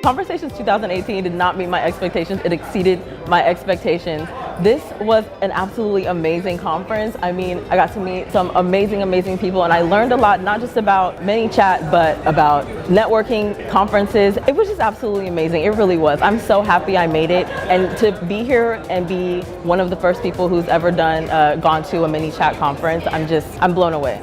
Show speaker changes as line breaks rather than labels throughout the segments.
Conversations 2018 did not meet my expectations. It exceeded my expectations. This was an absolutely amazing conference. I mean, I got to meet some amazing people, and I learned a lot, not just about Manychat, but about networking, conferences. It was just absolutely amazing. It really was. I'm so happy I made it, and to be here and be one of the first people who's ever gone to a Manychat conference, I'm blown away.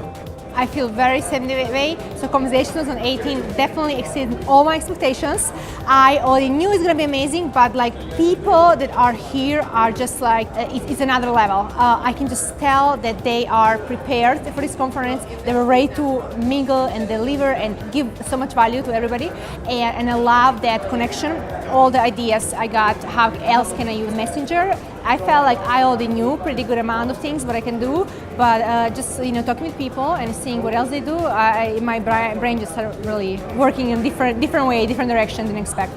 I feel very same way. So Conversation 2018 definitely exceeded all my expectations. I already knew it's gonna be amazing, but like people that are here are just like, it's another level. I can just tell that they are prepared for this conference. They were ready to mingle and deliver and give so much value to everybody. And I love that connection. All the ideas I got, how else can I use Messenger? I felt like I already knew pretty good amount of things what I can do, but just talking with people and seeing what else they do, my brain just started really working in different way, different direction than expect.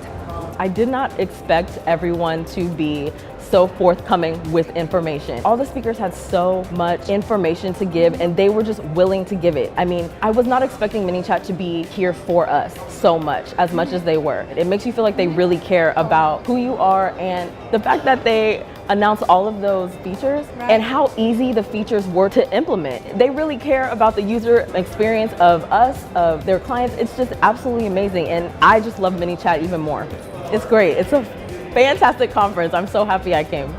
I did not expect everyone to be so forthcoming with information. All the speakers had so much information to give, and they were just willing to give it. I mean, I was not expecting Manychat to be here for us so much as they were. It makes you feel like they really care about who you are, and the fact that they announce all of those features and how easy the features were to implement. They really care about the user experience of us, of their clients. It's just absolutely amazing, and I just love Manychat even more. It's great. It's a fantastic conference. I'm so happy I came.